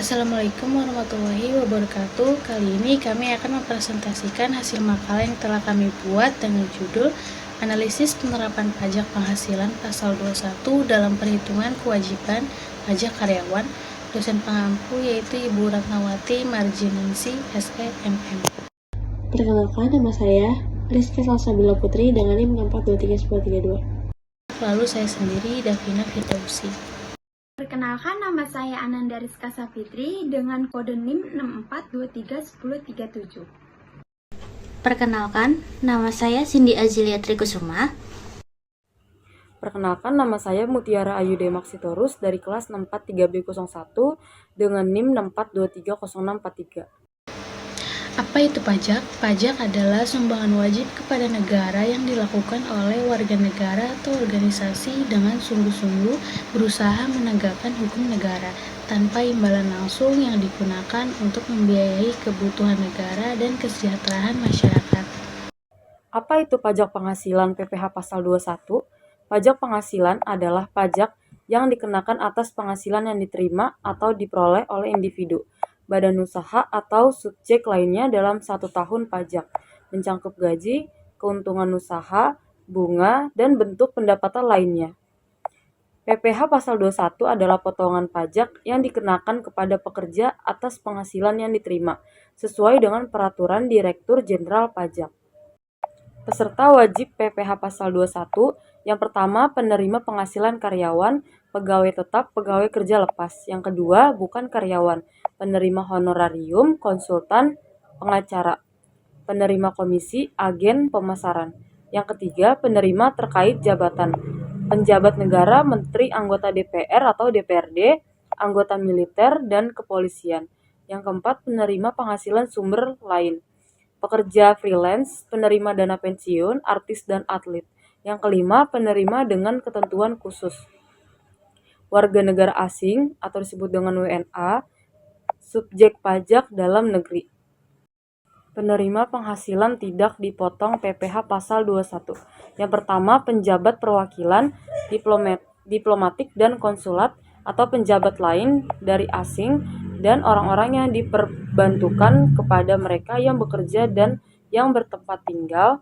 Assalamualaikum warahmatullahi wabarakatuh. Kali ini kami akan mempresentasikan hasil makalah yang telah kami buat dengan judul Analisis Penerapan Pajak Penghasilan Pasal 21 dalam Perhitungan Kewajiban Pajak Karyawan. Dosen pengampu yaitu Ibu Ratnawati Marjiningsih, SEMM. Perkenalkan, nama saya Rizky Salsabila Putri dengan NIM 64231032. Lalu saya sendiri, Davina Firdausi. Perkenalkan, nama saya Ananda Rizka Safitri dengan kode NIM 64231037. Perkenalkan, nama saya Cindy Azilia Trikusuma. Perkenalkan, nama saya Mutiara Ayude Maksitorus dari kelas 643B01 dengan NIM 64230643. Apa itu pajak? Pajak adalah sumbangan wajib kepada negara yang dilakukan oleh warga negara atau organisasi dengan sungguh-sungguh berusaha menegakkan hukum negara tanpa imbalan langsung yang digunakan untuk membiayai kebutuhan negara dan kesejahteraan masyarakat. Apa itu pajak penghasilan PPh Pasal 21? Pajak penghasilan adalah pajak yang dikenakan atas penghasilan yang diterima atau diperoleh oleh individu, badan usaha, atau subjek lainnya dalam 1 tahun pajak, mencangkup gaji, keuntungan usaha, bunga, dan bentuk pendapatan lainnya. PPh Pasal 21 adalah potongan pajak yang dikenakan kepada pekerja atas penghasilan yang diterima, sesuai dengan Peraturan Direktur Jenderal Pajak. Peserta wajib PPh Pasal 21, yang pertama penerima penghasilan karyawan, pegawai tetap, pegawai kerja lepas. Yang kedua, bukan karyawan, penerima honorarium, konsultan, pengacara, penerima komisi, agen pemasaran. Yang ketiga, penerima terkait jabatan, penjabat negara, menteri, anggota DPR atau DPRD, anggota militer, dan kepolisian. Yang keempat, penerima penghasilan sumber lain, pekerja freelance, penerima dana pensiun, artis dan atlet. Yang kelima, penerima dengan ketentuan khusus, warga negara asing atau disebut dengan WNA, subjek pajak dalam negeri. Penerima penghasilan tidak dipotong PPh Pasal 21. Yang pertama, penjabat perwakilan, diplomatik dan konsulat atau penjabat lain dari asing dan orang-orang yang diperbantukan kepada mereka yang bekerja dan yang bertempat tinggal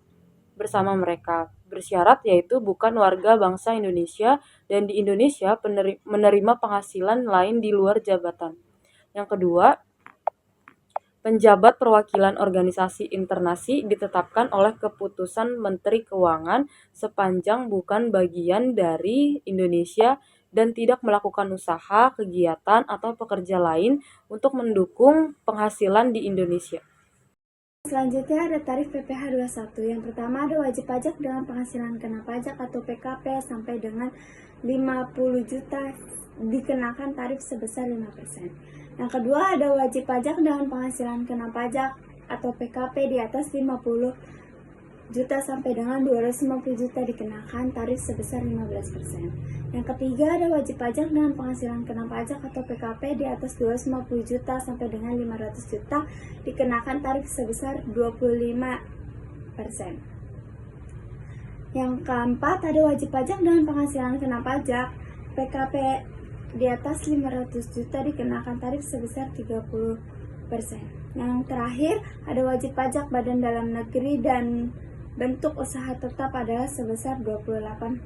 bersama mereka, bersyarat yaitu bukan warga bangsa Indonesia dan di Indonesia menerima penghasilan lain di luar jabatan. Yang kedua, penjabat perwakilan organisasi internasi ditetapkan oleh keputusan Menteri Keuangan sepanjang bukan bagian dari Indonesia dan tidak melakukan usaha, kegiatan, atau pekerja lain untuk mendukung penghasilan di Indonesia. Selanjutnya ada tarif PPh 21. Yang pertama ada wajib pajak dengan penghasilan kena pajak atau PKP sampai dengan 50 juta dikenakan tarif sebesar 5%. Yang kedua ada wajib pajak dengan penghasilan kena pajak atau PKP di atas 50 juta sampai dengan 250 juta dikenakan tarif sebesar 15%. Yang ketiga ada wajib pajak dengan penghasilan kena pajak atau PKP di atas 250 juta sampai dengan 500 juta dikenakan tarif sebesar 25%. Yang keempat ada wajib pajak dengan penghasilan kena pajak PKP di atas 500 juta dikenakan tarif sebesar 30%. Yang terakhir ada wajib pajak badan dalam negeri dan bentuk usaha tetap adalah sebesar 28%.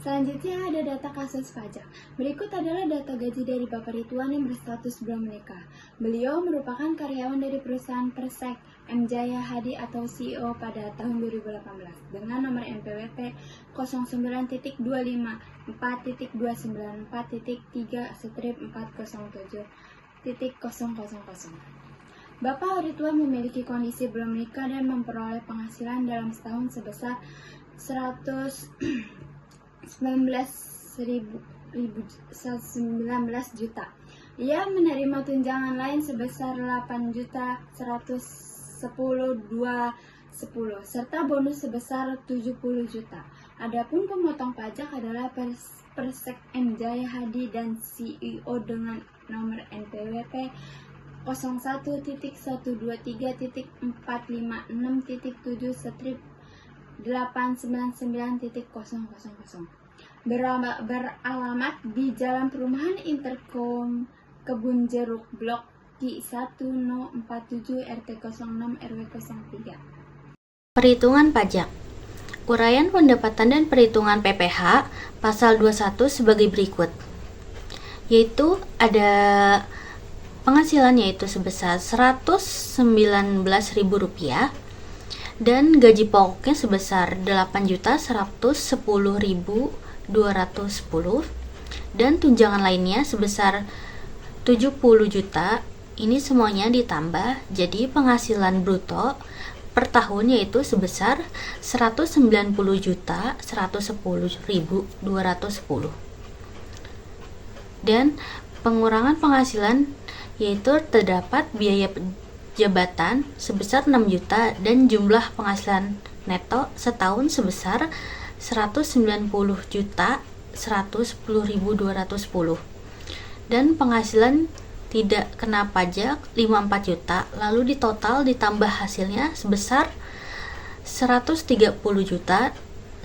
Selanjutnya ada data kasus pajak. Berikut adalah data gaji dari Bapak Ridwan yang berstatus belum menikah. Beliau merupakan karyawan dari perusahaan Persek M Jaya Hadi atau CEO pada tahun 2018 dengan nomor NPWP 09.254.294.3/407.000. Bapak Ridwan memiliki kondisi belum menikah dan memperoleh penghasilan dalam setahun sebesar 19 juta. Ia menerima tunjangan lain sebesar 8.110.210 serta bonus sebesar 70 juta. Adapun pemotong pajak adalah Persek M Jaya Hadi dan CEO dengan nomor NPWP 01.123.456.7/899.000 beralamat di Jalan Perumahan Interkom Kebun Jeruk Blok Q1 No 47 RT 06 RW 03. Perhitungan pajak. Uraian pendapatan dan perhitungan PPh pasal 21 sebagai berikut. Yaitu ada penghasilan yaitu sebesar Rp119.000 dan gaji pokoknya sebesar Rp8.110.210 dan tunjangan lainnya sebesar 70 juta. Ini semuanya ditambah jadi penghasilan bruto per tahun yaitu sebesar 190.110.210. Dan pengurangan penghasilan yaitu terdapat biaya jabatan sebesar 6 juta dan jumlah penghasilan neto setahun sebesar 190.110.210 dan penghasilan tidak kena pajak 54 juta, lalu di total ditambah hasilnya sebesar 130.110.110.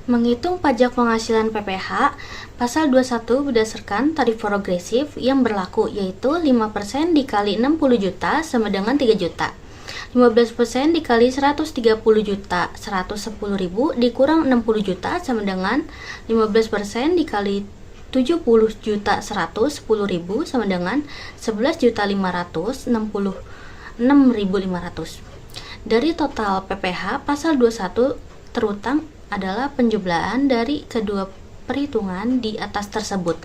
Menghitung pajak penghasilan PPh pasal 21 berdasarkan tarif progresif yang berlaku yaitu 5% dikali 60 juta sama dengan 3 juta. 15% dikali 130 juta 110.000 dikurang 60 juta sama dengan 15% dikali 70 juta 110.000 sama dengan 11.566.500. Dari total PPh pasal 21 terutang adalah penjumlahan dari kedua perhitungan di atas tersebut.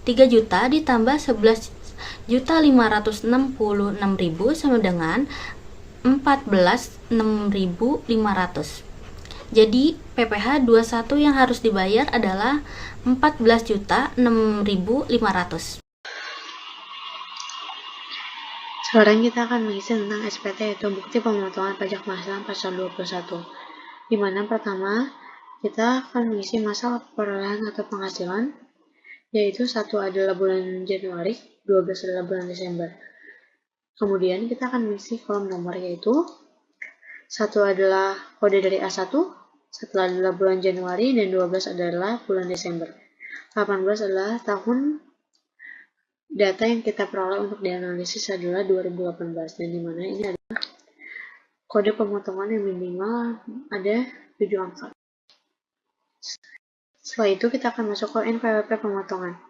3 juta ditambah 11.566.000 sama dengan 14.6.500. Jadi PPh 21 yang harus dibayar adalah 14.6.500. Sekarang kita akan mengisi tentang SPT, yaitu bukti pemotongan pajak penghasilan pasal 21. Di mana pertama kita akan mengisi masa perolehan atau penghasilan, yaitu 1 adalah bulan Januari, 12 adalah bulan Desember. Kemudian kita akan mengisi kolom nomor, yaitu 1 adalah kode dari A1, 1 adalah bulan Januari, dan 12 adalah bulan Desember. 18 adalah tahun data yang kita peroleh untuk dianalisis adalah 2018, dan dimana ini adalah kode pemotongan yang minimal ada 7 angka. Setelah itu kita akan masuk ke NPWP pemotongan,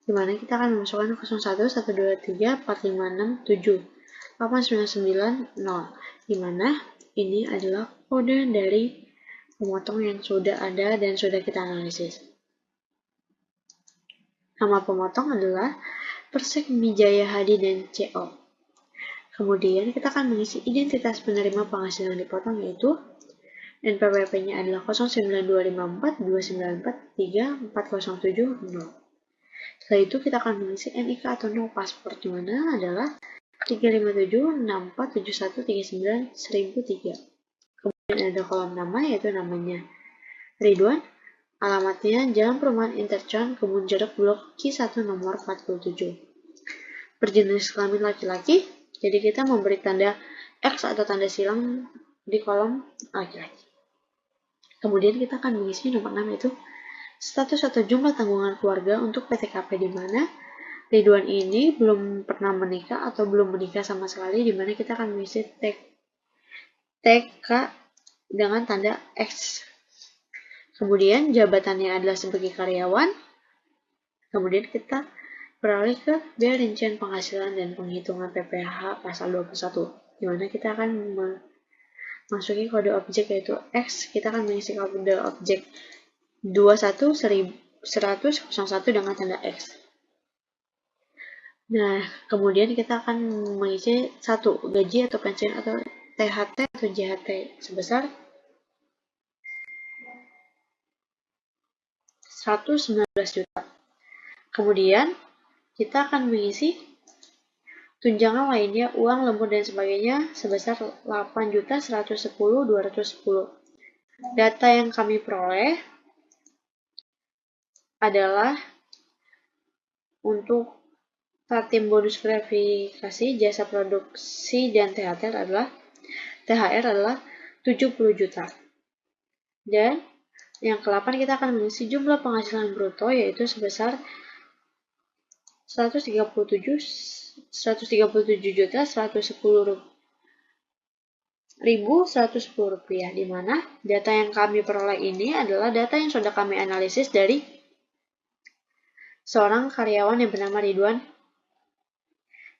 dimana kita akan memasukkan 01.123.456.7.899.0, dimana ini adalah kode dari pemotong yang sudah ada dan sudah kita analisis. Nama pemotong adalah Persek Mijaya Hadi dan CO. Kemudian kita akan mengisi identitas penerima penghasilan dipotong, yaitu NPWP-nya adalah 0925429434070. Setelah itu kita akan mengisi NIK atau no pasport, di mana adalah 3576471391003. Kemudian ada kolom nama, yaitu namanya Ridwan, alamatnya Jalan Perumahan Intercon Kebun Jeruk Blok Q1 nomor 47. Berjenis kelamin laki-laki, jadi kita memberi tanda X atau tanda silang di kolom laki-laki. Kemudian kita akan mengisi nomor 6, yaitu status atau jumlah tanggungan keluarga untuk PTKP, di mana Ridwan ini belum pernah menikah atau belum menikah sama sekali, di mana kita akan mengisi TK dengan tanda X. Kemudian jabatannya adalah sebagai karyawan. Kemudian kita beralih ke biaya rincian penghasilan dan penghitungan PPh pasal 21, di mana kita akan masuki kode objek yaitu X. Kita akan mengisi kode objek 21.100.01 dengan tanda X. Nah, kemudian kita akan mengisi 1 gaji atau pensiun atau THT atau JHT sebesar 119 juta. Kemudian kita akan mengisi Tunjangan lainnya, uang, lembur, dan sebagainya sebesar 8.110.210. Data yang kami peroleh adalah untuk Tatim bonus verifikasi jasa produksi dan THR adalah 70 juta. Dan yang ke-8 kita akan mengisi jumlah penghasilan bruto yaitu sebesar 137.110.110 rupiah, di mana data yang kami peroleh ini adalah data yang sudah kami analisis dari seorang karyawan yang bernama Ridwan.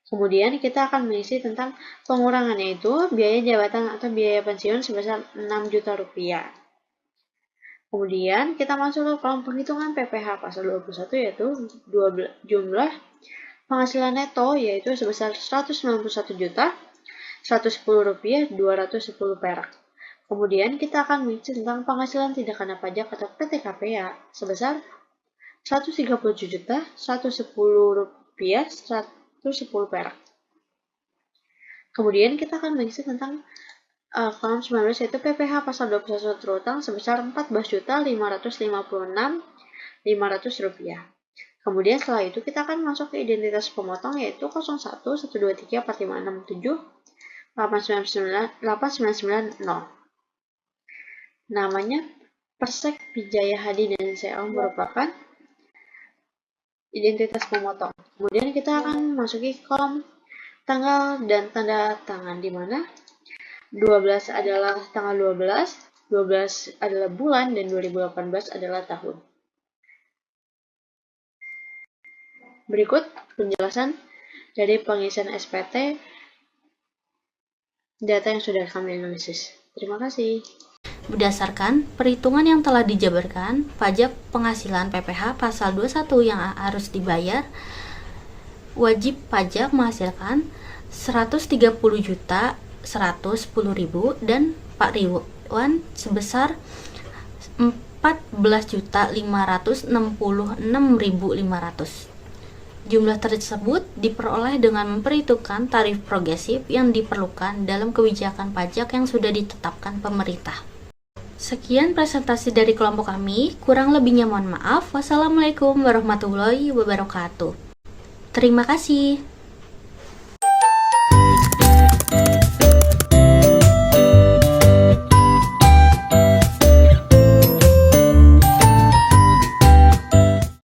Kemudian kita akan mengisi tentang pengurangan, yaitu biaya jabatan atau biaya pensiun sebesar 6 juta rupiah. Kemudian kita masuk ke kolom penghitungan PPh pasal 21 yaitu jumlah penghasilan neto yaitu sebesar 191 juta 110 rupiah 210 perak. Kemudian kita akan mengisi tentang penghasilan tidak kena pajak atau PTKPA sebesar 137 juta 110 rupiah 110 perak. Kemudian kita akan mengisi tentang kolom 19 yaitu PPh pasal 21 terutang sebesar 14.556.500 rupiah. Kemudian setelah itu kita akan masuk ke identitas pemotong yaitu 01123456789990. Namanya Persek Wijaya Hadi dan CO merupakan identitas pemotong. Kemudian kita akan masuki kolom tanggal dan tanda tangan, di mana 12 adalah tanggal 12 adalah bulan, dan 2018 adalah tahun. Berikut penjelasan dari pengisian SPT data yang sudah kami analisis. Terima kasih. Berdasarkan perhitungan yang telah dijabarkan, pajak penghasilan PPh pasal 21 yang harus dibayar, wajib pajak menghasilkan 130.110.000 dan Pak Ridwan sebesar 14.566.500. Jumlah tersebut diperoleh dengan memperhitungkan tarif progresif yang diperlukan dalam kebijakan pajak yang sudah ditetapkan pemerintah. Sekian presentasi dari kelompok kami, kurang lebihnya mohon maaf. Wassalamualaikum warahmatullahi wabarakatuh. Terima kasih.